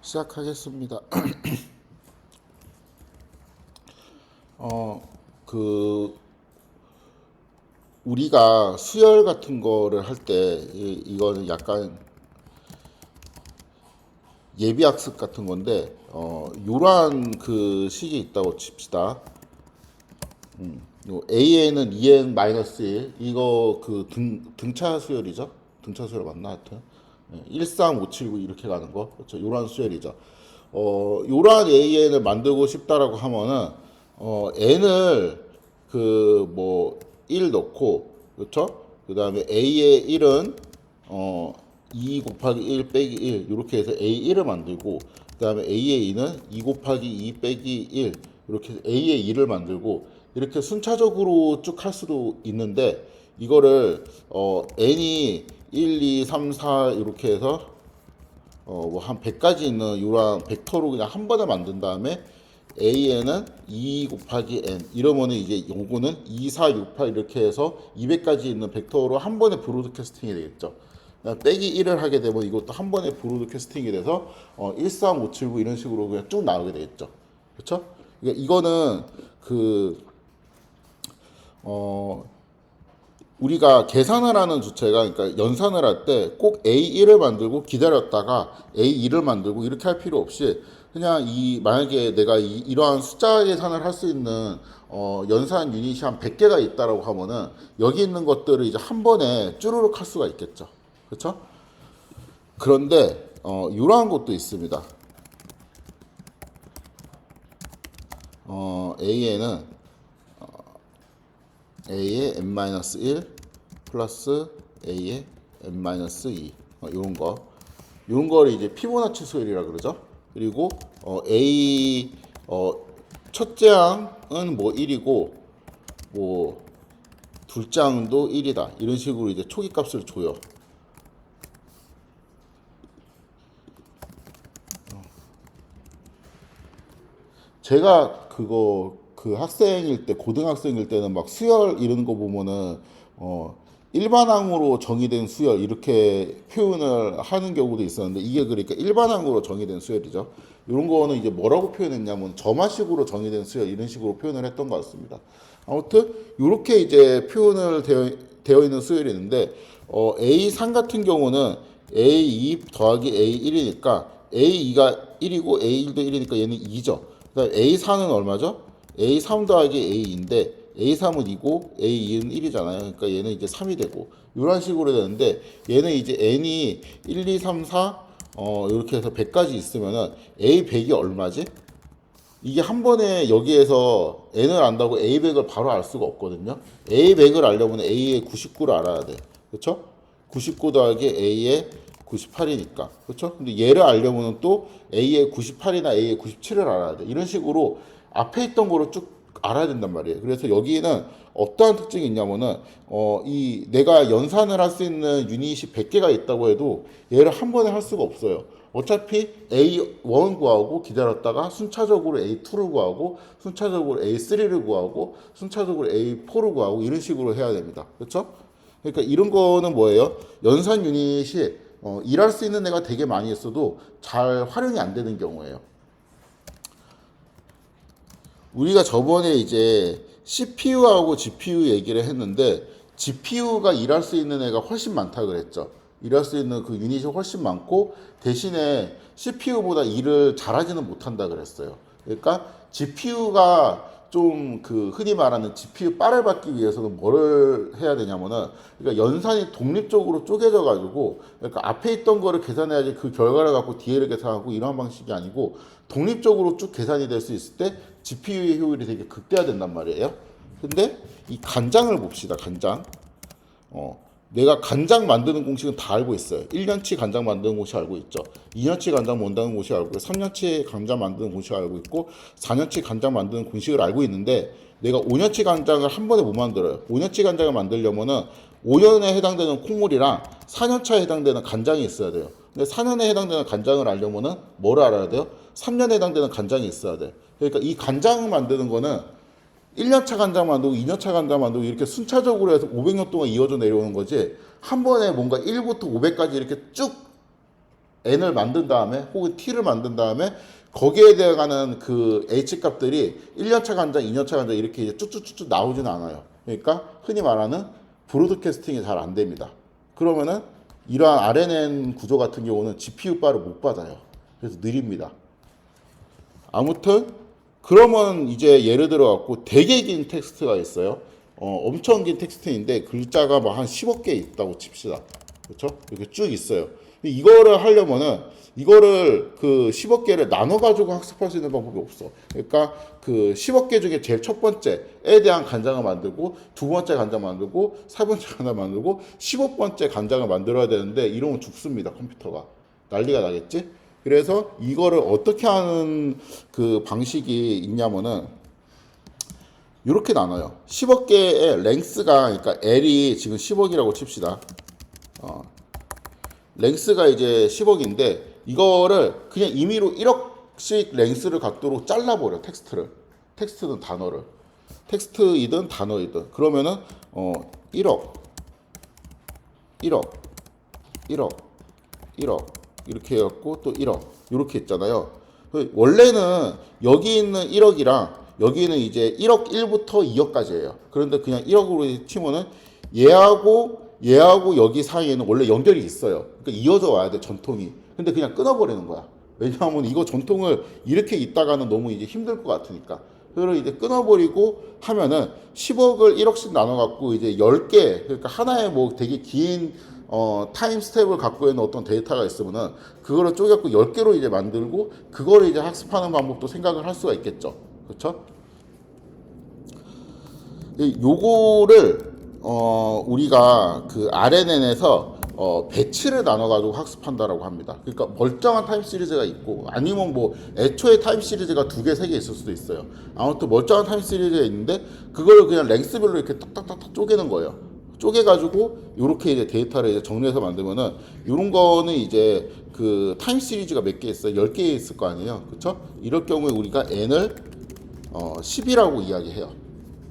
시작하겠습니다. 어, 그, 우리가 수열 같은 거를 할 때, 이거는 약간 예비 학습 같은 건데, 요러한 그 식이 있다고 칩시다. 요 AN은 2N-1, 이거 그 등차 수열이죠? 등차 수열 맞나 하여튼. 13579 이렇게 가는 거. 그렇죠. 요러한 수열이죠. 요러한 AN을 만들고 싶다라고 하면은, N을 그 뭐 1 넣고, 그렇죠? 그 다음에 A의 1은, 2 곱하기 1 빼기 1, 이렇게 해서 A1을 만들고, 그 다음에 A의 2는 2 곱하기 2 빼기 1, 이렇게 해서 A의 2를 만들고, 이렇게 순차적으로 쭉 할 수도 있는데, 이거를, N이 1, 2, 3, 4 이렇게 해서 뭐 한 100가지 있는 이러한 벡터로 그냥 한 번에 만든 다음에 AN은 2 곱하기 N 이러면은 이제 요거는 2, 4, 6, 8 이렇게 해서 200가지 있는 벡터로 한 번에 브로드캐스팅이 되겠죠. 빼기 1을 하게 되면 이것도 한 번에 브로드캐스팅이 돼서 1, 3, 5, 7, 9 이런 식으로 그냥 쭉 나오게 되겠죠. 그렇죠? 그러니까 이거는 그 우리가 계산을 하는 주체가 그러니까 연산을 할 때 꼭 A1을 만들고 기다렸다가 A2를 만들고 이렇게 할 필요 없이 그냥 이 만약에 내가 이러한 숫자 계산을 할 수 있는 연산 유닛이 한 100개가 있다라고 하면은 여기 있는 것들을 이제 한 번에 쭈루룩 할 수가 있겠죠. 그렇죠? 그런데 이러한 것도 있습니다. A에는 A의 n-1 플러스 A의 n-2 요런 거 요런 거를 이제 피보나치 수열이라 그러죠. 그리고 A 첫째 항은 뭐 1이고 뭐 둘째 항도 1이다 이런 식으로 이제 초기 값을 줘요. 제가 그 학생일 때 고등학생일 때는 막 수열 이런 거 보면은 일반항으로 정의된 수열 이렇게 표현을 하는 경우도 있었는데 이게 그러니까 일반항으로 정의된 수열이죠. 이런 거는 이제 뭐라고 표현했냐면 점화식으로 정의된 수열 이런 식으로 표현을 했던 것 같습니다. 아무튼 이렇게 이제 표현을 되어 있는 수열이 있는데 A3 같은 경우는 A2 더하기 A1이니까 A2가 1이고 A1도 1이니까 얘는 2죠. 그다음 A4는 얼마죠? A3 더하기 A2인데 A3은 2고 A2는 1이잖아요. 그러니까 얘는 이제 3이 되고 이런 식으로 되는데 얘는 이제 N이 1, 2, 3, 4 이렇게 해서 100까지 있으면은 A100이 얼마지? 이게 한 번에 여기에서 N을 안다고 A100을 바로 알 수가 없거든요. A100을 알려면 A의 99를 알아야 돼. 그렇죠? 99 더하기 A의 98이니까. 그렇죠? 근데 얘를 알려면 또 A의 98이나 A의 97을 알아야 돼. 이런 식으로 앞에 있던 거를 쭉 알아야 된단 말이에요. 그래서 여기는 어떠한 특징이 있냐면은 이 내가 연산을 할 수 있는 유닛이 100개가 있다고 해도 얘를 한 번에 할 수가 없어요. 어차피 A1 구하고 기다렸다가 순차적으로 A2를 구하고 순차적으로 A3를 구하고 순차적으로 A4를 구하고 이런 식으로 해야 됩니다. 그렇죠? 그러니까 이런 거는 뭐예요? 연산 유닛이 일할 수 있는 애가 되게 많이 있어도 잘 활용이 안 되는 경우예요. 우리가 저번에 이제 CPU하고 GPU 얘기를 했는데 GPU가 일할 수 있는 애가 훨씬 많다 그랬죠. 일할 수 있는 그 유닛이 훨씬 많고 대신에 CPU보다 일을 잘하지는 못한다 그랬어요. 그러니까 GPU가 좀 그 흔히 말하는 GPU 빠를 받기 위해서는 뭐를 해야 되냐면은 그러니까 연산이 독립적으로 쪼개져 가지고 그러니까 앞에 있던 거를 계산해야지 그 결과를 갖고 뒤에를 계산하고 이런 방식이 아니고 독립적으로 쭉 계산이 될 수 있을 때 GPU의 효율이 되게 극대화된단 말이에요. 근데 이 간장을 봅시다. 간장. 내가 간장 만드는 공식은 다 알고 있어요. 1년치 간장 만드는 공식 알고 있죠. 2년치 간장 만드는 공식 알고 있고 3년치 간장 만드는 공식 알고 있고 4년치 간장 만드는 공식을 알고 있는데 내가 5년치 간장을 한 번에 못 만들어요. 5년치 간장을 만들려면은 5년에 해당되는 콩물이랑 4년차에 해당되는 간장이 있어야 돼요. 근데 4년에 해당되는 간장을 알려면은 뭐를 알아야 돼요? 3년에 해당되는 간장이 있어야 돼. 그러니까 이 간장 만드는 거는 1년차 간장 만들고 2년차 간장 만들고 이렇게 순차적으로 해서 500년 동안 이어져 내려오는 거지 한 번에 뭔가 1부터 500까지 이렇게 쭉 n을 만든 다음에 혹은 t를 만든 다음에 거기에 대해가는 그 h 값들이 1년차 간장, 2년차 간장 이렇게 이제 쭉쭉쭉쭉 나오지는 않아요. 그러니까 흔히 말하는 브로드캐스팅이 잘 안 됩니다. 그러면은 이러한 RNN 구조 같은 경우는 GPU 바를 못 받아요. 그래서 느립니다. 아무튼 그러면 이제 예를 들어 갖고 되게 긴 텍스트가 있어요. 엄청 긴 텍스트인데 글자가 뭐 한 10억 개 있다고 칩시다. 그렇죠? 이렇게 쭉 있어요. 이거를 하려면은 이거를 그 10억 개를 나눠 가지고 학습할 수 있는 방법이 없어. 그러니까 그 10억 개 중에 제일 첫 번째에 대한 간장을 만들고 두 번째 간장 만들고 세 번째 간장 만들고 15번째 간장을 만들어야 되는데 이러면 죽습니다. 컴퓨터가. 난리가 나겠지? 그래서 이거를 어떻게 하는 그 방식이 있냐면은 이렇게 나눠요. 10억 개의 랭스가 그러니까 L이 지금 10억이라고 칩시다. 랭스가 이제 10억인데 이거를 그냥 임의로 1억씩 랭스를 갖도록 잘라버려. 텍스트든 단어를. 텍스트이든 단어이든. 그러면은 1억 1억 1억 1억 이렇게 해갖고 또 1억 이렇게 있잖아요. 원래는 여기 있는 1억이랑 여기는 이제 1억 1부터 2억까지예요. 그런데 그냥 1억으로 치면은 얘하고 여기 사이에는 원래 연결이 있어요. 그러니까 이어져 와야 돼, 전통이. 근데 그냥 끊어버리는 거야. 왜냐하면 이거 전통을 이렇게 있다가는 너무 이제 힘들 것 같으니까. 그걸 이제 끊어버리고 하면은 10억을 1억씩 나눠갖고 이제 10개, 그러니까 하나의 뭐 되게 긴 타임 스텝을 갖고 있는 어떤 데이터가 있으면은 그거를 쪼개갖고 10개로 이제 만들고 그거를 이제 학습하는 방법도 생각을 할 수가 있겠죠. 그렇죠? 요거를 우리가 그 RNN에서 배치를 나눠가지고 학습한다라고 합니다. 그러니까 멀쩡한 타임 시리즈가 있고 아니면 뭐 애초에 타임 시리즈가 두 개, 세 개 있을 수도 있어요. 아무튼 멀쩡한 타임 시리즈가 있는데 그거를 그냥 랭스별로 이렇게 딱딱딱 쪼개는 거예요. 쪼개가지고 이렇게 이제 데이터를 이제 정리해서 만들면은 이런 거는 이제 그 타임 시리즈가 몇 개 있어요? 10개 있을 거 아니에요. 그렇죠? 이럴 경우에 우리가 n을 10이라고 이야기해요.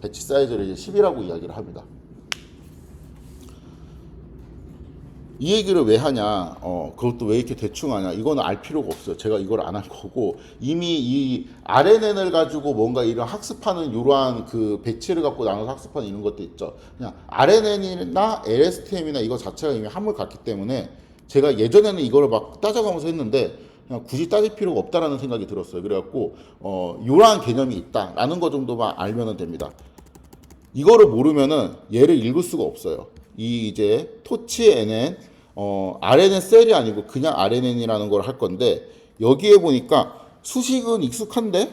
배치 사이즈를 이제 10이라고 이야기를 합니다. 이 얘기를 왜 하냐, 그것도 왜 이렇게 대충 하냐, 이거는 알 필요가 없어요. 제가 이걸 안 할 거고, 이미 이 RNN을 가지고 뭔가 이런 학습하는 이러한 그 배치를 갖고 나눠서 학습하는 이런 것도 있죠. 그냥 RNN이나 LSTM이나 이거 자체가 이미 함을 갖기 때문에 제가 예전에는 이거를 막 따져가면서 했는데, 그냥 굳이 따질 필요가 없다라는 생각이 들었어요. 그래갖고, 이러한 개념이 있다라는 거 정도만 알면 됩니다. 이거를 모르면은 얘를 읽을 수가 없어요. 이 이제 토치 NN RNN 셀이 아니고 그냥 RNN이라는 걸 할 건데 여기에 보니까 수식은 익숙한데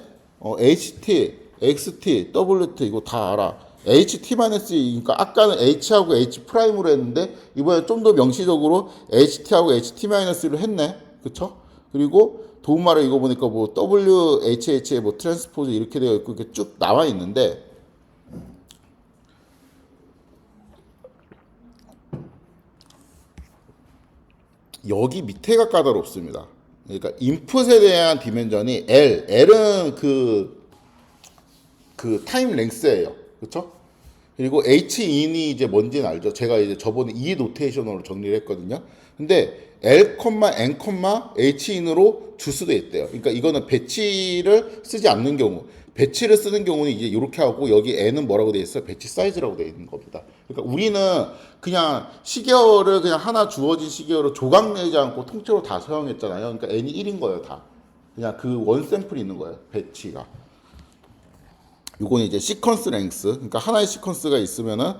HT, XT, WT 이거 다 알아. HT-E 그러니까 아까는 H하고 H 프라임으로 했는데 이번에 좀 더 명시적으로 HT하고 HT-를 했네. 그쵸? 그리고 도움말을 이거 보니까 뭐 WHH에 뭐 트랜스포즈 이렇게 되어 있고 이렇게 쭉 나와 있는데 여기 밑에가 까다롭습니다. 그러니까 인풋에 대한 디멘전이 L은 그 타임 랭스예요. 그렇죠? 그리고 Hin이 이제 뭔지는 알죠. 제가 이제 저번에 이 노테이션으로 정리를 했거든요. 근데 L, N, Hin으로 줄 수도 있대요. 그러니까 이거는 배치를 쓰지 않는 경우, 배치를 쓰는 경우는 이제 이렇게 하고 여기 N은 뭐라고 돼 있어요? 배치 사이즈라고 돼 있는 겁니다. 그러니까 우리는 그냥 시계어를 그냥 하나 주어진 시계어로 조각 내지 않고 통째로 다 사용했잖아요. 그러니까 N이 1인 거예요, 다. 그냥 그 원 샘플이 있는 거예요, 배치가. 요거는 이제 시퀀스 랭스. 그러니까 하나의 시퀀스가 있으면은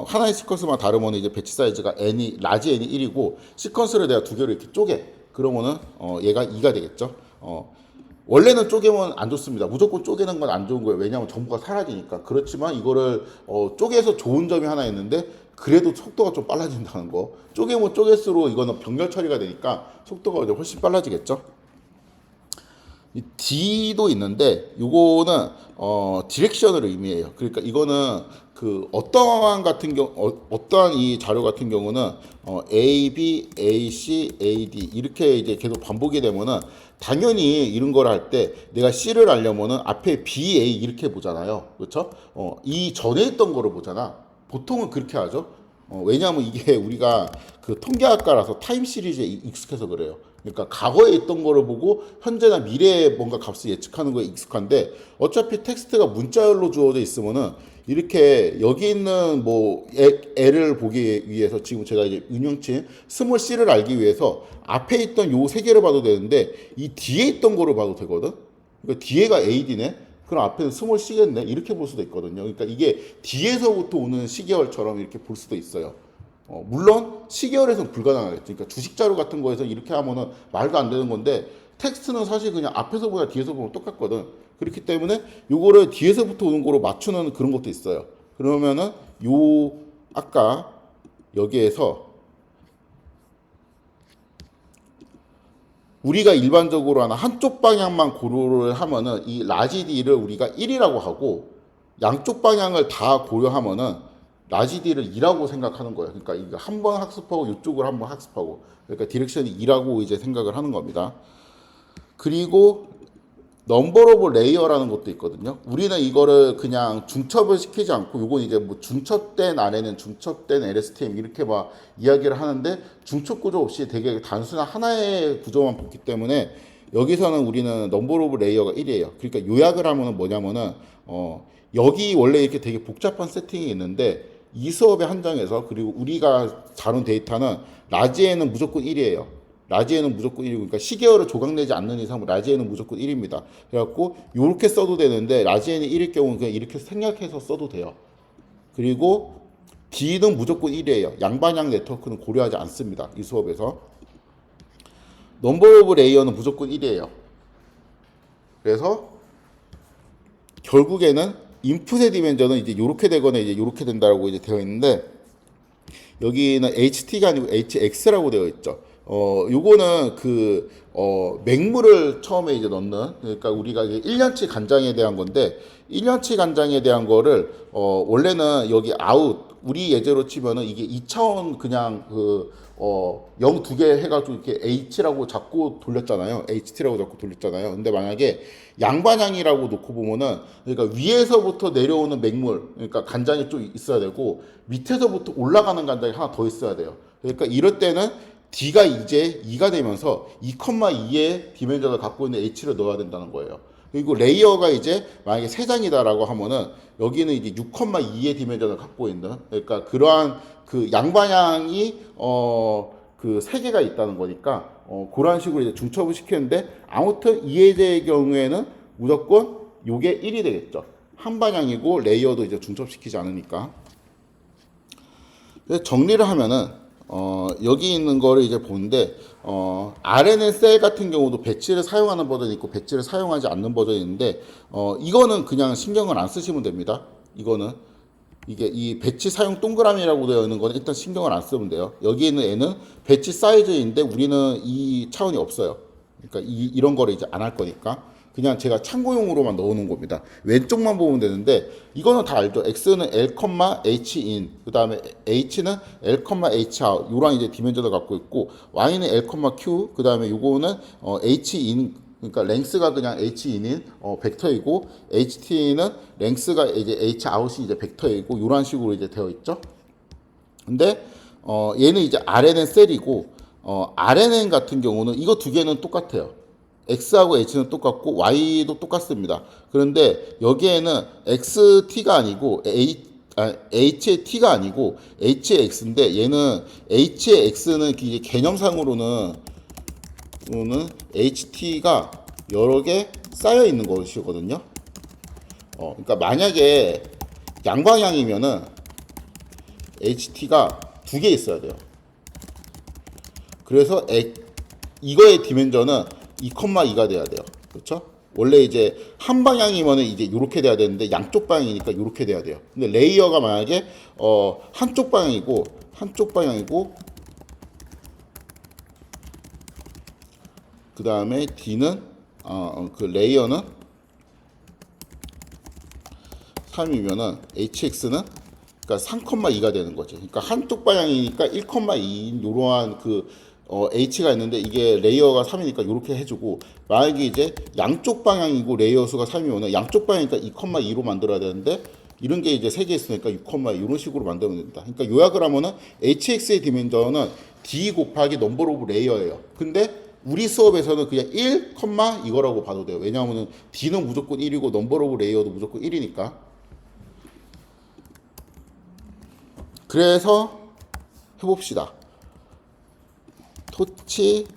하나의 시퀀스만 다르면 이제 배치 사이즈가 라지 n이 1이고 시퀀스를 내가 두 개로 이렇게 쪼개. 그러면은 얘가 2가 되겠죠. 원래는 쪼개면 안 좋습니다. 무조건 쪼개는 건 안 좋은 거예요. 왜냐하면 정보가 사라지니까. 그렇지만 이거를 쪼개서 좋은 점이 하나 있는데 그래도 속도가 좀 빨라진다는 거. 쪼개면 쪼갤수록 이거는 병렬 처리가 되니까 속도가 이제 훨씬 빨라지겠죠. 이 D도 있는데 요거는 디렉션을 의미해요. 그러니까 이거는 그 어떠한 같은 경우 어떠한 이 자료 같은 경우는 A, B, A, C, A, D 이렇게 이제 계속 반복이 되면은 당연히 이런 걸 할 때 내가 C를 알려면은 앞에 B, A 이렇게 보잖아요. 그렇죠? 이 전에 있던 거를 보잖아. 보통은 그렇게 하죠. 왜냐하면 이게 우리가 그 통계학과라서 타임 시리즈에 익숙해서 그래요. 그러니까 과거에 있던 거를 보고 현재나 미래에 뭔가 값을 예측하는 거에 익숙한데 어차피 텍스트가 문자열로 주어져 있으면은 이렇게 여기 있는 뭐 애를 보기 위해서 지금 제가 이제 운영친 스몰 c를 알기 위해서 앞에 있던 요 세 개를 봐도 되는데 이 뒤에 있던 거를 봐도 되거든. 그러니까 뒤에가 AD네. 그럼 앞에는 스몰 c겠네. 이렇게 볼 수도 있거든요. 그러니까 이게 뒤에서부터 오는 시계열처럼 이렇게 볼 수도 있어요. 물론 시계열에서는 불가능하겠죠. 그러니까 주식 자료 같은 거에서 이렇게 하면은 말도 안 되는 건데 텍스트는 사실 그냥 앞에서보다 뒤에서 보면 똑같거든. 그렇기 때문에 요거를 뒤에서부터 오는 거로 맞추는 그런 것도 있어요. 그러면은 요 아까 여기에서 우리가 일반적으로 하는 한쪽 방향만 고려를 하면은 이 라지 D를 우리가 1이라고 하고 양쪽 방향을 다 고려하면은 라지 D를 2라고 생각하는 거예요. 그러니까 이거 한 번 학습하고 이쪽을 한 번 학습하고 그러니까 디렉션이 2라고 이제 생각을 하는 겁니다. 그리고 넘버 오브 레이어라는 것도 있거든요. 우리는 이거를 그냥 중첩을 시키지 않고 요건 이제 뭐 중첩된 아래는 중첩된 LSTM 이렇게 막 이야기를 하는데 중첩 구조 없이 되게 단순한 하나의 구조만 보기 때문에 여기서는 우리는 넘버 오브 레이어가 1이에요. 그러니까 요약을 하면은 뭐냐면은 여기 원래 이렇게 되게 복잡한 세팅이 있는데 이 수업의 한 장에서 그리고 우리가 다룬 데이터는 라지에는 무조건 1이에요. 라지에는 무조건 1이고 그러니까 시계열을 조각내지 않는 이상 라지에는 무조건 1입니다. 그래갖고 이렇게 써도 되는데 라지에는 1일 경우는 그냥 이렇게 생략해서 써도 돼요. 그리고 D는 무조건 1이에요. 양방향 네트워크는 고려하지 않습니다. 이 수업에서. 넘버 오브 레이어는 무조건 1이에요. 그래서 결국에는 인풋의 디멘전은 이제 이렇게 되거나 이제 이렇게 된다고 이제 되어 있는데 여기는 HT가 아니고 HX라고 되어 있죠. 요거는 맹물을 처음에 이제 넣는, 그러니까 우리가 1년치 간장에 대한 건데, 1년치 간장에 대한 거를, 원래는 여기 아웃, 우리 예제로 치면은 이게 2차원 그냥 0 두 개 해가지고 이렇게 H라고 자꾸 돌렸잖아요. HT라고 자꾸 돌렸잖아요. 근데 만약에 양반향이라고 놓고 보면은, 그러니까 위에서부터 내려오는 맹물, 그러니까 간장이 좀 있어야 되고, 밑에서부터 올라가는 간장이 하나 더 있어야 돼요. 그러니까 이럴 때는 D가 이제 2가 되면서 2,2의 디멘전을 갖고 있는 H를 넣어야 된다는 거예요. 그리고 레이어가 이제 만약에 3장이다라고 하면은 여기는 이제 6,2의 디멘전을 갖고 있는 그러니까 그러한 그 양방향이 그 3개가 있다는 거니까 그런 식으로 이제 중첩을 시켰는데 아무튼 이 예제의 경우에는 무조건 요게 1이 되겠죠. 한 방향이고 레이어도 이제 중첩시키지 않으니까. 그래서 정리를 하면은 여기 있는 거를 이제 보는데, RNN 셀 같은 경우도 배치를 사용하는 버전이 있고, 배치를 사용하지 않는 버전이 있는데, 이거는 그냥 신경을 안 쓰시면 됩니다. 이거는. 이게 이 배치 사용 동그라미라고 되어 있는 거는 일단 신경을 안 쓰면 돼요. 여기 있는 애는 배치 사이즈인데, 우리는 이 차원이 없어요. 그러니까 이런 거를 이제 안 할 거니까. 그냥 제가 참고용으로만 넣어놓은 겁니다. 왼쪽만 보면 되는데 이거는 다 알죠. X는 L, H in, 그 다음에 H는 L, H out 요런 이제 디멘전을 갖고 있고 Y는 L, Q, 그 다음에 요거는 H in 그러니까 랭스가 그냥 H in인 벡터이고 HT는 랭스가 이제 H out이 이제 벡터이고 요런 식으로 이제 되어 있죠. 근데 얘는 이제 RNN 셀이고 RNN 같은 경우는 이거 두 개는 똑같아요. X하고 H는 똑같고 Y도 똑같습니다. 그런데 여기에는 XT가 아니고 H의 T가 아니고 H의 X인데 얘는 H의 X는 이게 개념상으로는 HT가 여러 개 쌓여 있는 것이거든요. 그러니까 만약에 양방향이면은 HT가 두 개 있어야 돼요. 그래서 이거의 디멘전은 2,2가 돼야 돼요. 그렇죠? 원래 이제 한 방향이면은 이제 이렇게 돼야 되는데 양쪽 방향이니까 이렇게 돼야 돼요. 근데 레이어가 만약에 한쪽 방향이고 그 다음에 D는 그 레이어는 3이면은 HX는 그러니까 3,2가 되는 거죠. 그러니까 한쪽 방향이니까 1,2인 이러한 H가 있는데 이게 레이어가 3이니까 이렇게 해주고 만약에 이제 양쪽 방향이고 레이어 수가 3이면 양쪽 방향이니까 2,2로 만들어야 되는데 이런 게 이제 3개 있으니까 6,2 이런 식으로 만들면 됩니다. 그러니까 요약을 하면은 HX의 디멘전은 D 곱하기 넘버 오브 레이어예요. 근데 우리 수업에서는 그냥 1, 이거라고 봐도 돼요. 왜냐하면 D는 무조건 1이고 넘버 오브 레이어도 무조건 1이니까. 그래서 해봅시다. 토치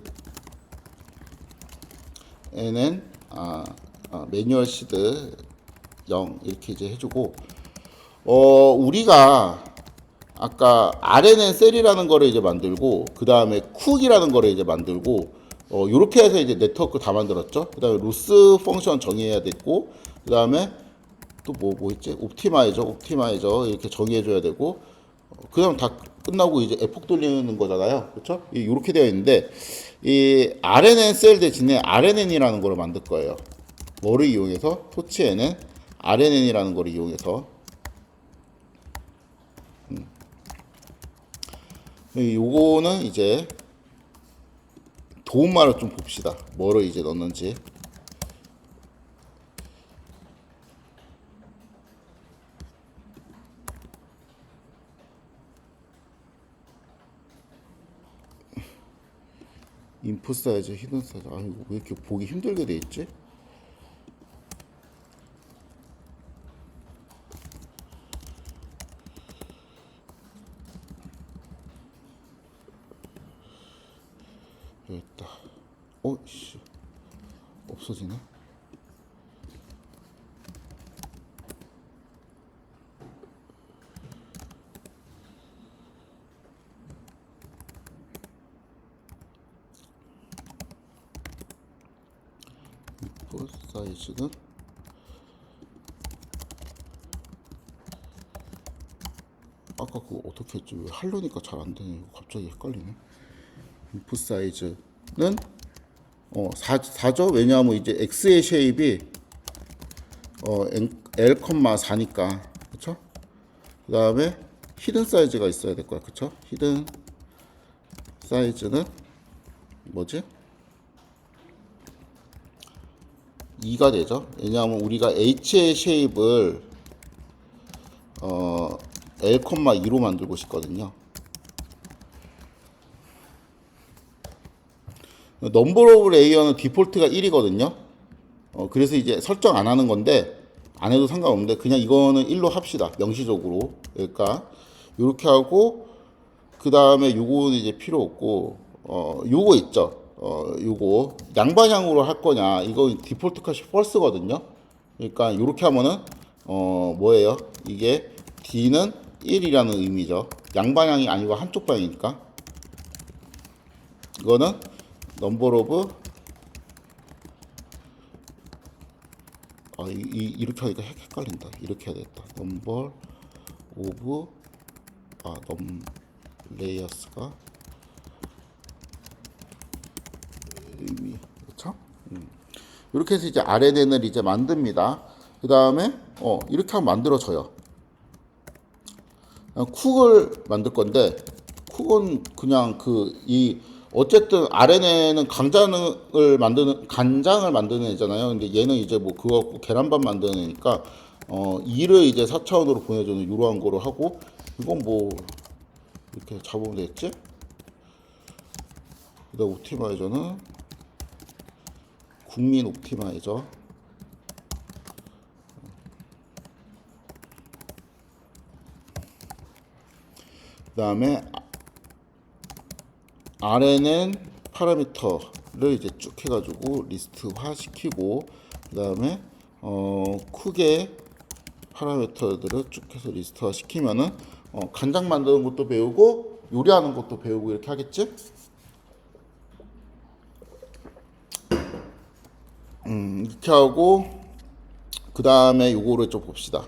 에는 매뉴얼 시드 0 이렇게 이제 해주고 우리가 아까 RNN 셀이라는 거를 이제 만들고 그 다음에 쿡이라는 거를 이제 만들고 요렇게 해서 이제 네트워크 다 만들었죠. 그 다음에 로스 펑션 정의해야 됐고 그 다음에 또 뭐 있지? 옵티마이저 이렇게 정의해줘야 되고 그 다음 다 끝나고 이제 에폭 돌리는 거잖아요. 그렇죠? 이렇게 되어 있는데 이 RNN 셀 대신에 RNN이라는 거를 만들 거예요. 뭐를 이용해서? 토치에는 RNN이라는 거를 이용해서 요거는 이제 도움말을 좀 봅시다. 뭐를 이제 넣는지. 인풋 사이즈, 히든 사이즈. 이거 왜 이렇게 보기 힘들게 돼 있지? 여기 있다. 씨. 없어지네. 인풋 사이즈는 아까 그거 어떻게 했지? 왜 하려니까 잘 안 되네. 이거 갑자기 헷갈리네. 인풋 사이즈는 4죠? 왜냐하면 이제 X의 쉐입이 L,4니까 그쵸? 그 다음에 히든 사이즈가 있어야 될 거야. 그쵸? 히든 사이즈는 뭐지? 2가 되죠. 왜냐하면 우리가 H의 쉐입을 L,2로 만들고 싶거든요. 넘버 오브 레이어는 디폴트가 1이거든요. 그래서 이제 설정 안 하는 건데 안 해도 상관없는데 그냥 이거는 1로 합시다. 명시적으로. 그러니까 이렇게 하고 그 다음에 요거는 이제 필요 없고 요거 있죠. 요거 양방향으로 할 거냐? 이거 디폴트 컷이 펄스거든요. 그러니까 이렇게 하면은 뭐예요? 이게 D는 1이라는 의미죠. 양방향이 아니고 한쪽 방향이니까. 이거는 넘버 오브 이렇게 하니까 헷갈린다. 이렇게 해야 되겠다. 넘버 오브 레이어스가 의미 그렇죠? 이렇게 해서 이제 RNN을 이제 만듭니다. 그 다음에 이렇게 하면 만들어져요. 쿡을 만들 건데 쿡은 그냥 어쨌든 RNN은 간장을 만드는 애잖아요. 근데 얘는 이제 뭐 그거 갖고 계란밥 만드는 애니까 이를 이제 4차원으로 보내주는 이러한 거로 하고 이건 뭐 이렇게 잡으면 되겠지? 그다음 옵티마이저는 국민 옵티마이저 그 다음에 RNN 파라미터를 이제 쭉 해가지고 리스트화 시키고 그 다음에 쿡의 파라미터들을 쭉 해서 리스트화 시키면은 간장 만드는 것도 배우고 요리하는 것도 배우고 이렇게 하겠지? 이렇게 하고 그 다음에 요거를 좀 봅시다.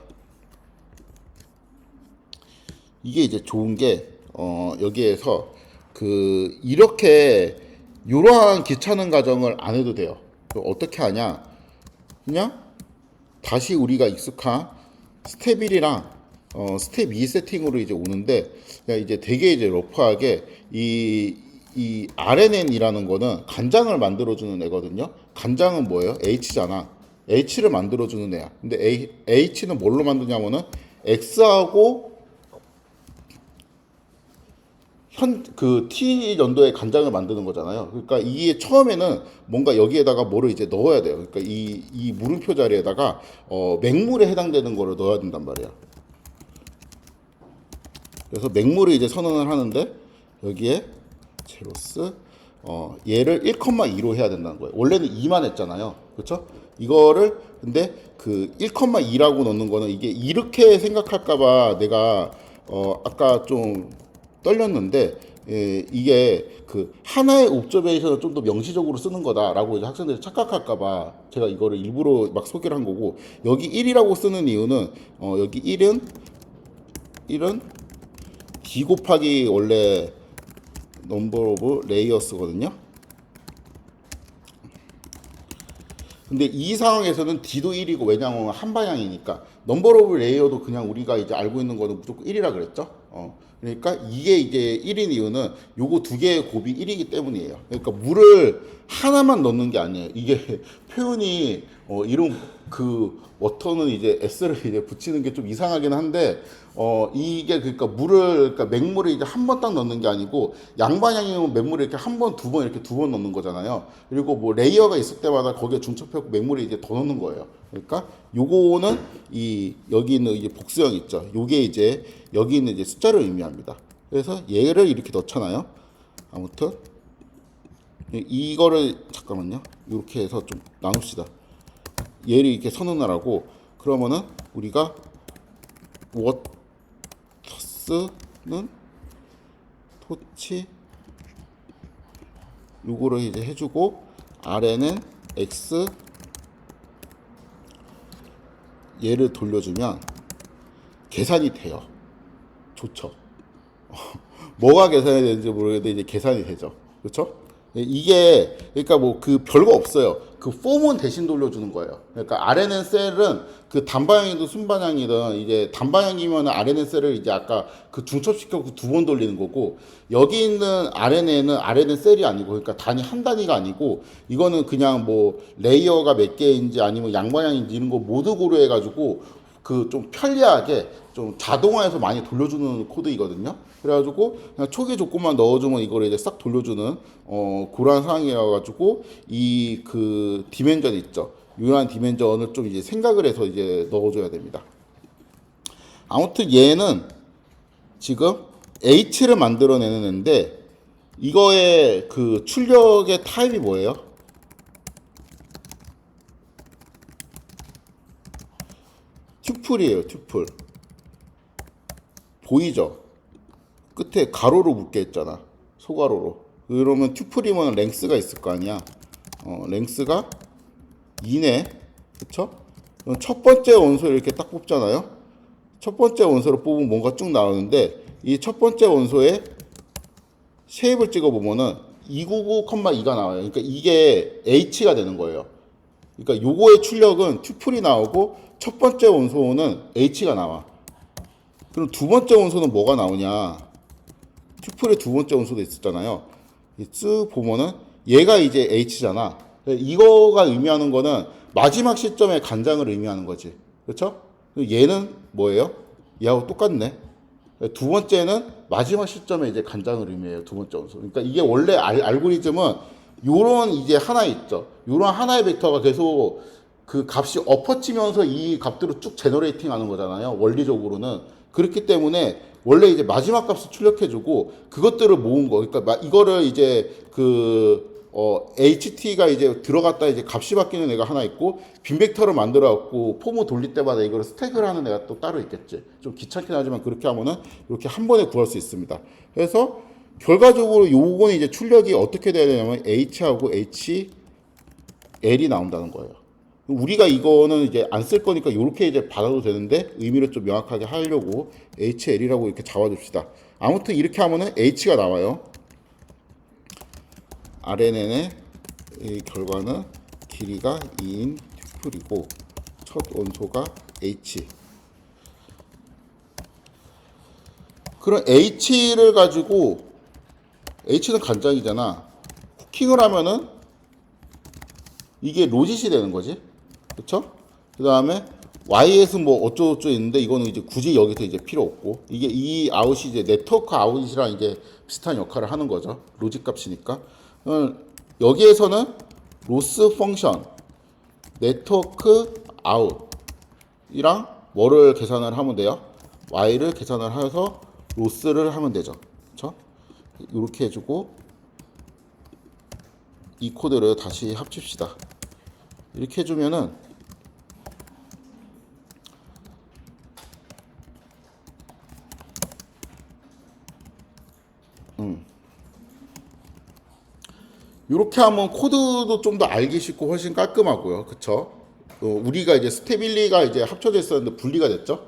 이게 이제 좋은 게 여기에서 이렇게 이러한 귀찮은 과정을 안 해도 돼요. 어떻게 하냐? 그냥 다시 우리가 익숙한 스텝 1이랑 스텝 2 세팅으로 이제 오는데 그냥 이제 되게 이제 러프하게 이 RNN이라는 거는 간장을 만들어주는 애거든요. 간장은 뭐예요? H잖아. H를 만들어주는 애야. 근데 H는 뭘로 만드냐면은 X하고 그 T 연도의 간장을 만드는 거잖아요. 그러니까 이게 처음에는 뭔가 여기에다가 뭐를 이제 넣어야 돼요. 그러니까 이 물음표 자리에다가 맹물에 해당되는 거를 넣어야 된단 말이에요. 그래서 맹물을 이제 선언을 하는데 여기에 제로스 얘를 1,2로 해야 된다는 거예요. 원래는 2만 했잖아요. 그렇죠? 이거를 근데 그 1,2라고 넣는 거는 이게 이렇게 생각할까봐 내가 아까 좀 떨렸는데 이게 그 하나의 옵저베이션을 좀 더 명시적으로 쓰는 거다라고 이제 학생들이 착각할까봐 제가 이거를 일부러 막 소개를 한 거고 여기 1이라고 쓰는 이유는 여기 1은 D 곱하기 원래 넘버 오브 레이어스거든요. 근데 이 상황에서는 D도 1이고 왜냐하면 한 방향이니까 넘버 오브 레이어도 그냥 우리가 이제 알고 있는 거는 무조건 1이라 그랬죠. 그러니까 이게 이제 1인 이유는 요거 두 개의 곱이 1이기 때문이에요. 그러니까 물을 하나만 넣는 게 아니에요. 이게 표현이 이런 그 워터는 이제 S를 이제 붙이는 게 좀 이상하긴 한데 이게 그러니까 그러니까 맹물을 이제 한 번 딱 넣는 게 아니고 양방향이면 맹물을 이렇게 한 번, 두 번 이렇게 두 번 넣는 거잖아요. 그리고 뭐 레이어가 있을 때마다 거기에 중첩해서 맹물을 이제 더 넣는 거예요. 그러니까 요거는 여기 있는 이제 복수형 있죠. 요게 이제 여기 있는 이제 숫자를 의미합니다. 그래서 얘를 이렇게 넣잖아요. 아무튼 이거를 잠깐만요. 이렇게 해서 좀 나눕시다. 얘를 이렇게 선언하라고 그러면은 우리가 워터스는 토치 요거를 이제 해주고 아래는 x 얘를 돌려주면 계산이 돼요. 좋죠. 뭐가 계산이 되는지 모르겠는데 이제 계산이 되죠. 그렇죠? 이게 그러니까 뭐 그 별거 없어요. 그 폼은 대신 돌려주는 거예요. 그러니까 RNN 셀은 그 단방향이든 순방향이든 이제 단방향이면 RNN 셀을 이제 아까 그 중첩시켜 두 번 돌리는 거고 여기 있는 RNN은 RNN 셀이 아니고 그러니까 단위 한 단위가 아니고 이거는 그냥 뭐 레이어가 몇 개인지 아니면 양방향인지 이런 거 모두 고려해 가지고 그 좀 편리하게 좀 자동화해서 많이 돌려주는 코드이거든요. 그래가지고 그냥 초기 조건만 넣어주면 이걸 이제 싹 돌려주는 그런 상황이어가지고 이 그 디멘전 있죠. 이러한 디멘전을 좀 이제 생각을 해서 이제 넣어줘야 됩니다. 아무튼 얘는 지금 H를 만들어내는 애인데 이거의 그 출력의 타입이 뭐예요? 튜플이에요, 튜플. 보이죠? 끝에 가로로 묶여 있잖아. 소가로로. 그러면 튜플이면 랭스가 있을 거 아니야. 랭스가 2네. 그쵸? 그럼 첫 번째 원소를 이렇게 딱 뽑잖아요. 첫 번째 원소를 뽑으면 뭔가 쭉 나오는데 이 첫 번째 원소에 쉐입을 찍어보면은 299,2가 나와요. 그러니까 이게 H가 되는 거예요. 그러니까 요거의 출력은 튜플이 나오고 첫 번째 원소는 H가 나와. 그럼 두 번째 원소는 뭐가 나오냐? 튜플의 두 번째 원소도 있었잖아요. 쓱 보면은 얘가 이제 H잖아. 이거가 의미하는 거는 마지막 시점의 간장을 의미하는 거지. 그렇죠? 얘는 뭐예요? 얘하고 똑같네. 두 번째는 마지막 시점에 이제 간장을 의미해요. 두 번째 원소. 그러니까 이게 원래 알고리즘은 요런 이제 하나 있죠. 요런 하나의 벡터가 계속 그 값이 엎어치면서 이 값들을 쭉 제너레이팅 하는 거잖아요. 원리적으로는. 그렇기 때문에 원래 이제 마지막 값을 출력해주고 그것들을 모은 거. 그러니까 이거를 이제 HT가 이제 들어갔다 이제 값이 바뀌는 애가 하나 있고 빈 벡터를 만들어 갖고 폼을 돌릴 때마다 이거를 스택을 하는 애가 또 따로 있겠지. 좀 귀찮긴 하지만 그렇게 하면은 이렇게 한 번에 구할 수 있습니다. 그래서 결과적으로 요건 이제 출력이 어떻게 돼야 되냐면 H하고 HL이 나온다는 거예요. 우리가 이거는 이제 안 쓸 거니까 이렇게 이제 받아도 되는데 의미를 좀 명확하게 하려고 HL이라고 이렇게 잡아줍시다. 아무튼 이렇게 하면은 H가 나와요. RNN의 이 결과는 길이가 2인 튜플이고 첫 원소가 H. 그럼 H를 가지고 H는 간장이잖아. 쿠킹을 하면은 이게 로짓이 되는 거지. 그쵸? 그 다음에 YS는 뭐 어쩌고저쩌고 있는데 이거는 이제 굳이 여기서 이제 필요 없고 이게 이 아웃이 이제 네트워크 아웃이랑 이제 비슷한 역할을 하는 거죠. 로직 값이니까. 여기에서는 로스 펑션 네트워크 아웃이랑 뭐를 계산을 하면 돼요? Y를 계산을 해서 로스를 하면 되죠. 그렇죠? 이렇게 해주고 이 코드를 다시 합칩시다. 이렇게 해주면은 이렇게 하면 코드도 좀 더 알기 쉽고 훨씬 깔끔하고요. 그쵸? 우리가 이제 스테빌리가 이제 합쳐져 있었는데 분리가 됐죠.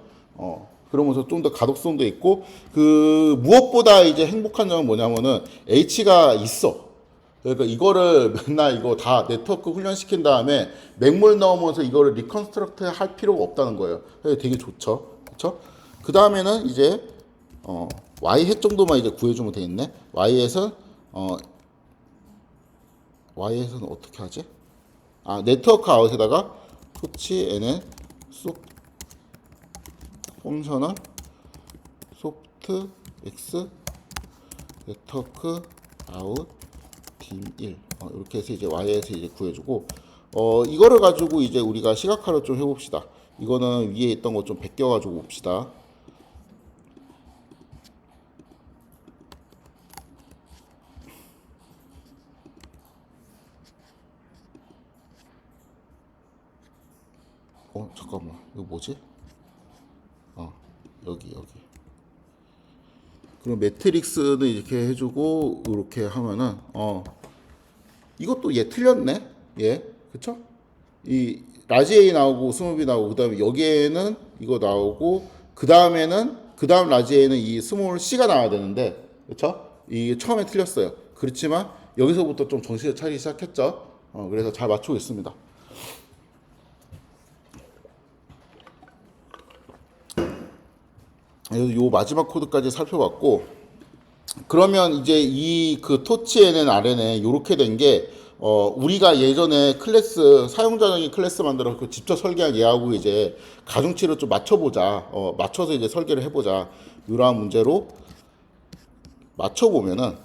그러면서 좀 더 가독성도 있고, 무엇보다 이제 행복한 점은 뭐냐면은, H가 있어. 그러니까 이거를 맨날 이거 다 네트워크 훈련시킨 다음에 맹물 넣으면서 이거를 리컨스트럭트 할 필요가 없다는 거예요. 그래서 되게 좋죠. 그쵸? 그 다음에는 이제, Y 햇 정도만 이제 구해주면 되겠네. Y에서는 어떻게 하지? 네트워크 아웃에다가 토치 nn 소 펑셔널 소프트 x 네트워크 아웃 dim1 이렇게 해서 이제 Y에서 이제 구해주고 이거를 가지고 이제 우리가 시각화를 좀 해봅시다. 이거는 위에 있던 거 좀 베껴가지고 봅시다. 잠깐만 이거 뭐지? 여기 그럼 매트릭스는 이렇게 해주고 이렇게 하면은 이것도 얘 틀렸네. 얘 그쵸? 이 라지 A 나오고 스몰 B 나오고 그다음에 여기에는 이거 나오고 그다음 라지 A는 이 스몰 C가 나와야 되는데 그쵸? 이게 처음에 틀렸어요. 그렇지만 여기서부터 좀 정신을 차리기 시작했죠. 그래서 잘 맞추고 있습니다. 그래서 요 마지막 코드까지 살펴봤고 그러면 이제 이 토치에는 아래는 이렇게 된 게 우리가 예전에 클래스 사용자적인 클래스 만들어 그 직접 설계한 얘하고 이제 가중치를 좀 맞춰보자 맞춰서 이제 설계를 해보자 이러한 문제로 맞춰보면은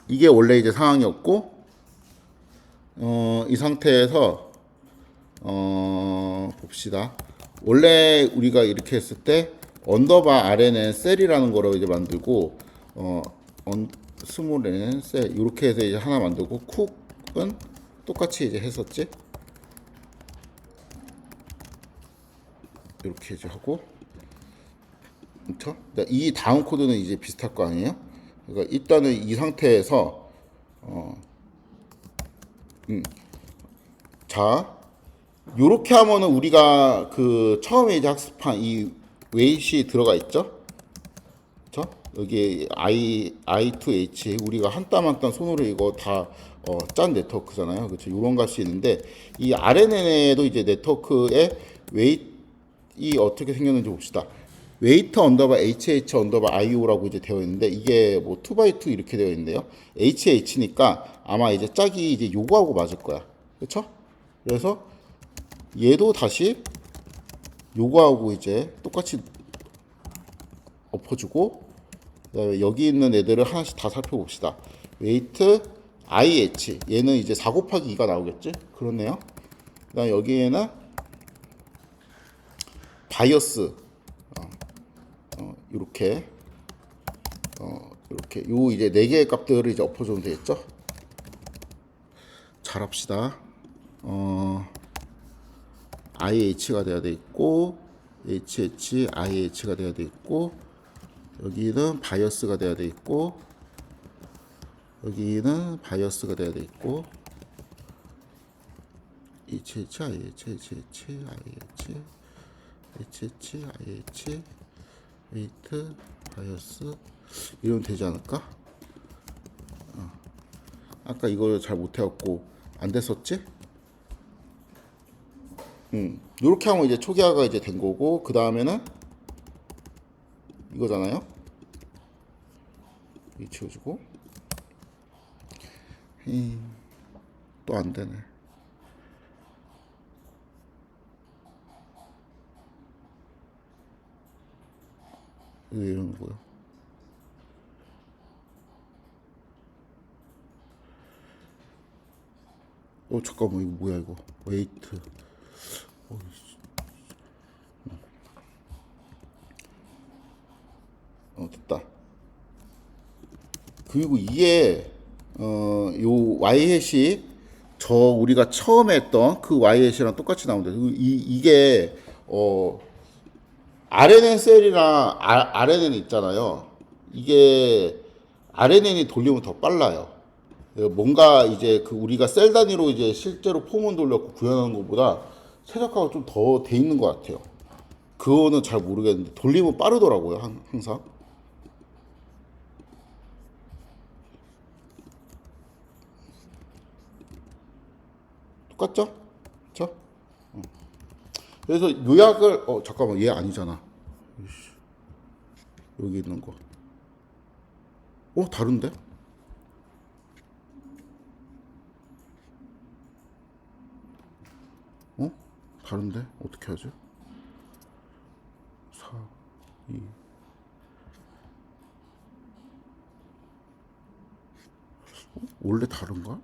이게 원래 이제 상황이었고 이 상태에서 봅시다. 원래 우리가 이렇게 했을 때 언더바 아래는 셀이라는 거로 이제 만들고 스몰에는 셀 이렇게 해서 이제 하나 만들고 쿡은 똑같이 이제 했었지. 이렇게 이제 하고 그렇죠? 이 다음 코드는 이제 비슷할 거 아니에요? 그러니까 일단은 이 상태에서 자 요렇게 하면은 우리가 처음에 이제 학습한 이 웨이시 들어가 있죠? 그쵸? 여기 I to H 우리가 한 땀 한 땀 손으로 이거 다 짠 네트워크잖아요. 그렇죠? 요런 값이 있는데 이 RNN에도 이제 네트워크의 웨이트이 어떻게 생겼는지 봅시다. 웨이트 언더바 HH 언더바 IO라고 이제 되어 있는데 이게 뭐 2x2 이렇게 되어 있는데요. HH니까 아마 이제 짝이 이제 요거하고 맞을 거야. 그렇죠? 그래서 얘도 다시 요거하고 이제 똑같이 엎어주고 그다음에 여기 있는 애들을 하나씩 다 살펴봅시다. 웨이트 IH 얘는 이제 4 곱하기 2가 나오겠지? 그렇네요. 그다음 여기에는 바이어스 이렇게 이렇게 요 이제 4개의 값들을 이제 엎어주면 되겠죠? 잘합시다. IH가 돼야 돼 있고 HH IH가 돼야 돼 있고 여기는 바이어스가 돼야 돼 있고 여기는 바이어스가 돼야 돼 있고 HH IH HH IH HH IH 웨이트 바이어스 이러면 되지 않을까? 아까 이걸 잘 못해갖고 안 됐었지? 이렇게 하면 이제 초기화가 이제 된 거고 그 다음에는 이거잖아요. 이 치워주고 또 안 되네. 왜 이러는 거야? 잠깐만, 이거 뭐야 이거? 웨이트. 됐다. 그리고 이게 요 Y햇이 저 우리가 처음에 했던 그 Y햇이랑 똑같이 나온다. 그리고 이게 RNN 셀이랑 RNN 있잖아요. 이게 RNN이 돌리면 더 빨라요. 뭔가 이제 그 우리가 셀 단위로 이제 실제로 폼은 돌렸고 구현하는 것보다 최적화가 좀 더 돼 있는 것 같아요. 그거는 잘 모르겠는데 돌리면 빠르더라고요, 항상. 똑같죠? 그쵸? 그래서 요약을 잠깐만, 얘 아니잖아. 여기 있는 거. 다른데? 어? 다른데? 어떻게 하지? 4, 2. 원래 다른가?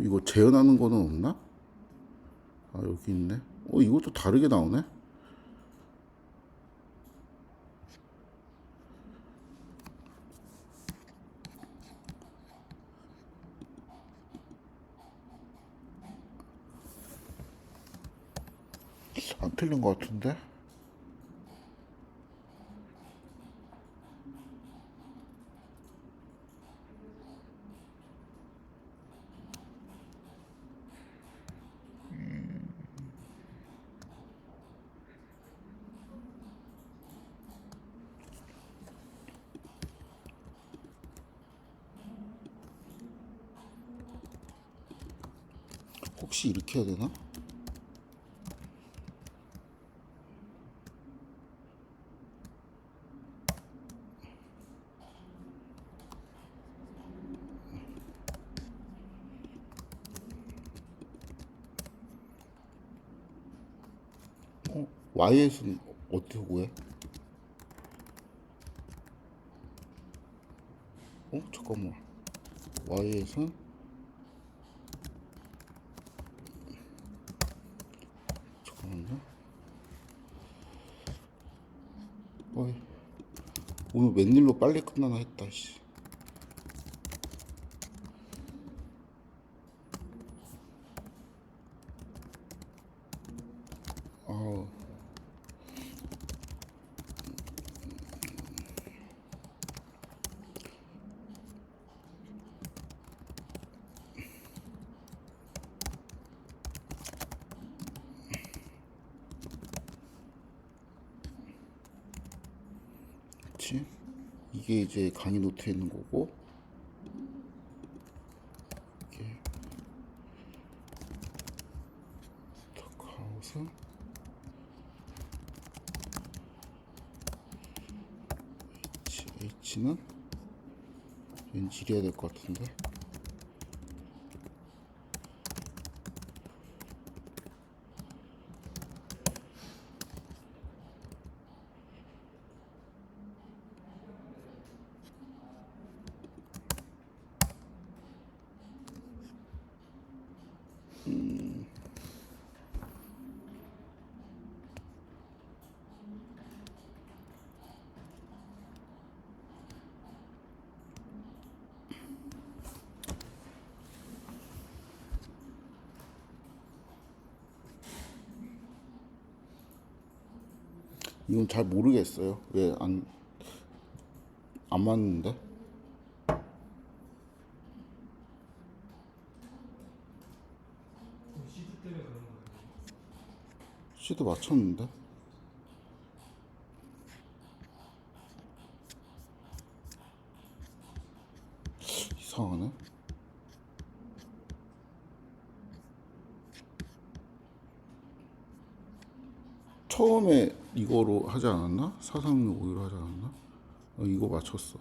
이거 재현하는 거는 없나? 여기 있네. 이것도 다르게 나오네. 안 틀린 것 같은데? 혹시 이렇게 해야 되나? Y에서는 어떻게 구해? 잠깐만. Y에서 잠깐만요. 어이, 오늘 웬일로 빨리 끝나나 했다. 씨. 아우. 그치? 이게 이제 강의 노트에 있는 거고, 이게 덕하우스 H는 왠지 이래야 될 것 같은데. 이건 잘 모르겠어요. 왜 안 맞는데? C도 맞췄는데? 이상하네. 처음에 이거로 하지 않았나? 436, 5로 하지 않았나? 이거 맞췄어.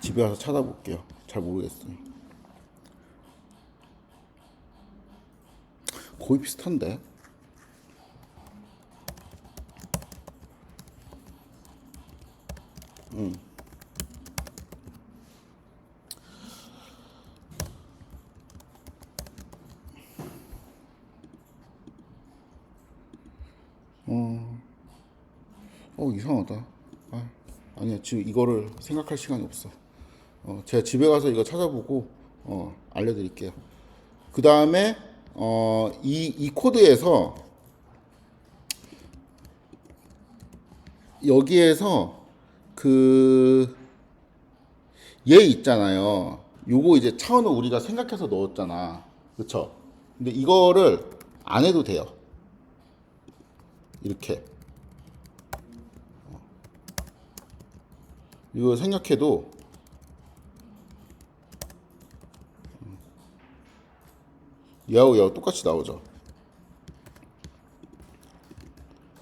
집에 가서 찾아볼게요. 잘 모르겠어요. 거의 비슷한데. 이상하다. 아니야. 지금 이거를 생각할 시간이 없어. 제가 집에 가서 이거 찾아보고 알려드릴게요. 그 다음에 이 코드에서 여기에서 그 얘 있잖아요. 요거 이제 차원을 우리가 생각해서 넣었잖아. 그쵸? 근데 이거를 안 해도 돼요. 이렇게. 이거 생략해도 얘하고 똑같이 나오죠.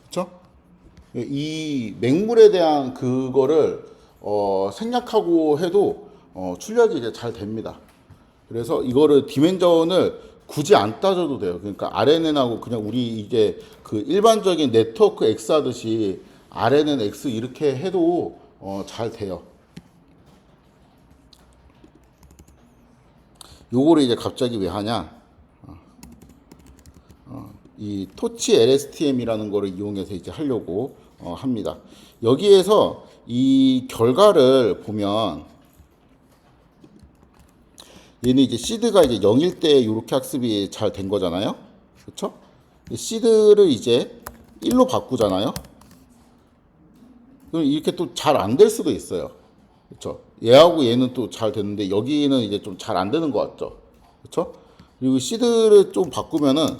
그쵸? 이 맹물에 대한 그거를 생략하고 해도 출력이 이제 잘 됩니다. 그래서 이거를 디멘전을 굳이 안 따져도 돼요. 그러니까 RNN하고 그냥 우리 이게 그 일반적인 네트워크 X 하듯이 RNN X 이렇게 해도 잘 돼요. 요거를 이제 갑자기 왜 하냐? 이 토치 LSTM이라는 거를 이용해서 이제 하려고 합니다. 여기에서 이 결과를 보면 얘는 이제 시드가 이제 0일 때 이렇게 학습이 잘 된 거잖아요. 그렇죠? 시드를 이제 1로 바꾸잖아요. 그럼 이렇게 또 잘 안 될 수도 있어요. 그렇죠? 얘하고 얘는 또 잘 됐는데 여기는 이제 좀 잘 안 되는 것 같죠. 그렇죠? 그리고 시드를 좀 바꾸면은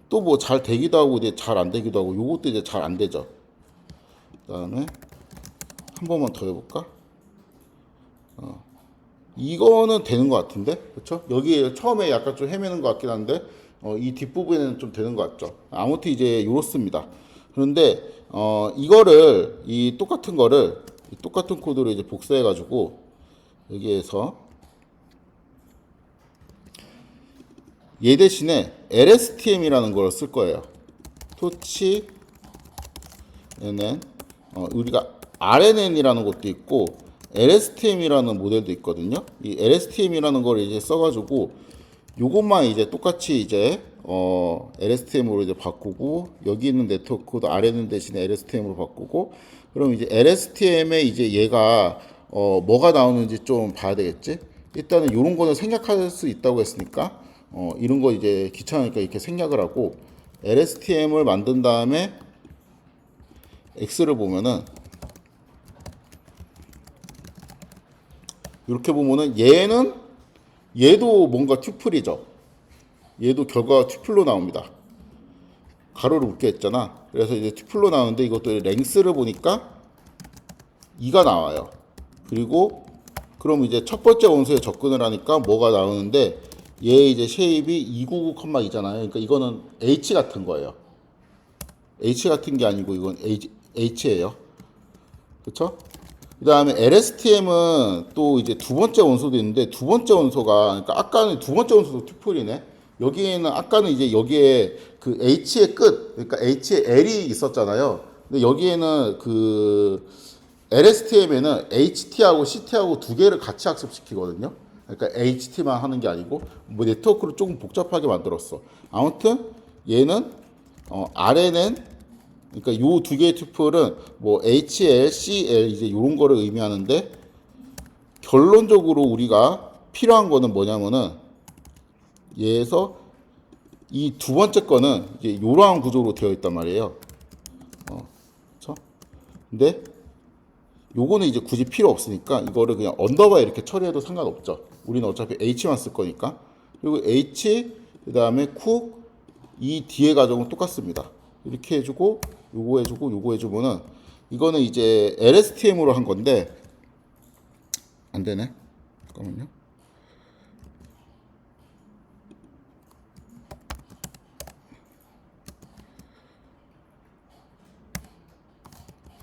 또 뭐 잘 되기도 하고 이제 잘 안 되기도 하고 요것도 이제 잘 안 되죠. 그다음에 한 번만 더 해볼까? 이거는 되는 것 같은데, 그렇죠? 여기 처음에 약간 좀 헤매는 것 같긴 한데, 이 뒷부분에는 좀 되는 것 같죠. 아무튼 이제 요렇습니다. 그런데 이거를 이 똑같은 거를 이 똑같은 코드로 이제 복사해가지고 여기에서 얘 대신에 LSTM이라는 걸 쓸 거예요. 토치 얘는 우리가 RNN이라는 것도 있고 LSTM이라는 모델도 있거든요. 이 LSTM이라는 걸 이제 써가지고 요것만 이제 똑같이 이제 LSTM으로 이제 바꾸고 여기 있는 네트워크도 RNN 대신에 LSTM으로 바꾸고 그럼 이제 LSTM에 이제 얘가 뭐가 나오는지 좀 봐야 되겠지. 일단은 요런 거는 생략할 수 있다고 했으니까 이런 거 이제 귀찮으니까 이렇게 생략을 하고 LSTM을 만든 다음에 X를 보면은 이렇게 보면은 얘도 뭔가 튜플이죠. 얘도 결과가 튜플로 나옵니다. 가로를 묶여 있잖아. 그래서 이제 튜플로 나오는데 이것도 랭스를 보니까 2가 나와요. 그리고 그럼 이제 첫 번째 원소에 접근을 하니까 뭐가 나오는데 얘 이제 쉐입이 299,2잖아요. 그러니까 이거는 H 같은 거예요. H 같은 게 아니고 이건 H예요. 그렇죠? 그 다음에 LSTM은 또 이제 두 번째 원소도 있는데 두 번째 원소가 그러니까 아까는 두 번째 원소도 튜플이네. 여기에는 아까는 이제 여기에 그 H의 끝 그러니까 H의 L이 있었잖아요. 근데 여기에는 그 LSTM에는 HT하고 CT하고 두 개를 같이 학습시키거든요. 그러니까 HT만 하는 게 아니고 뭐 네트워크를 조금 복잡하게 만들었어. 아무튼 얘는 RNN 그러니까 요 두 개의 튜플은 뭐 HL, CL 이제 요런 거를 의미하는데 결론적으로 우리가 필요한 거는 뭐냐면은 얘에서 이 두 번째 거는 이제 이러한 구조로 되어 있단 말이에요. 그렇죠? 근데 요거는 이제 굳이 필요 없으니까 이거를 그냥 언더바 이렇게 처리해도 상관없죠. 우리는 어차피 H만 쓸 거니까. 그리고 H 그다음에 쿡 이 뒤에 가정은 똑같습니다. 이렇게 해주고 요거 해주고 요거 해주면은 이거는 이제 LSTM으로 한 건데 안 되네. 잠깐만요.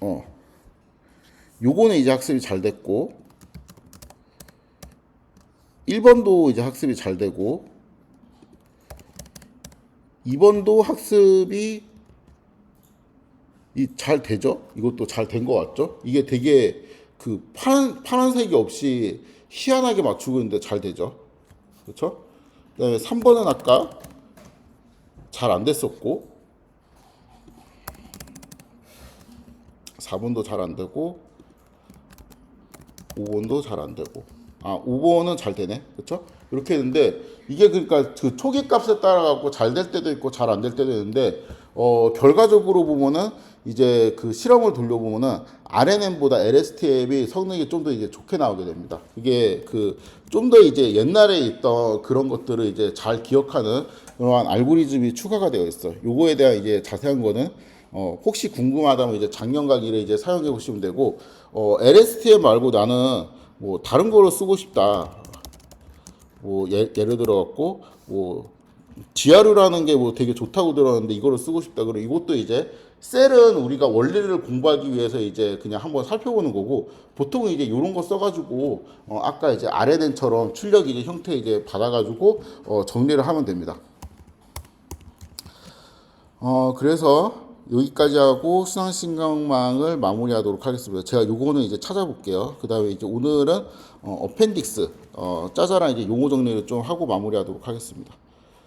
어, 요거는 이제 학습이 잘 됐고, 1번도 이제 학습이 잘 되고, 2번도 학습이 잘 되죠? 이것도 잘 된 거 같죠? 이게 되게 그 파란색이 없이 희한하게 맞추고 있는데 잘 되죠? 그렇죠? 그다음에 3번은 아까 잘 안 됐었고, 4번도 잘 안 되고, 5번도 잘 안 되고, 5번은 잘 되네. 그렇죠? 이렇게 했는데 이게 그러니까 그 초기 값에 따라 갖고 잘 될 때도 있고 잘 안 될 때도 있는데 결과적으로 보면은 이제 그 실험을 돌려보면은 RNN보다 LSTM이 성능이 좀 더 이제 좋게 나오게 됩니다. 이게 그 좀 더 이제 옛날에 있던 그런 것들을 이제 잘 기억하는 그러한 알고리즘이 추가가 되어 있어요. 요거에 대한 이제 자세한 거는 혹시 궁금하다면 이제 작년 강의를 이제 사용해 보시면 되고, LSTM 말고 나는 뭐 다른 거로 쓰고 싶다. 뭐 예를 들어 갖고 뭐 GRU라는 게 뭐 되게 좋다고 들었는데 이거를 쓰고 싶다. 그럼 이것도 이제 셀은 우리가 원리를 공부하기 위해서 이제 그냥 한번 살펴보는 거고, 보통은 이제 이런 거 써가지고 아까 이제 RNN처럼 출력 이제 형태 이제 받아가지고 정리를 하면 됩니다. 그래서 여기까지 하고 순환신경망을 마무리하도록 하겠습니다. 제가 요거는 이제 찾아볼게요. 그 다음에 이제 오늘은 어펜딕스 짜잘한 이제 용어 정리를 좀 하고 마무리하도록 하겠습니다.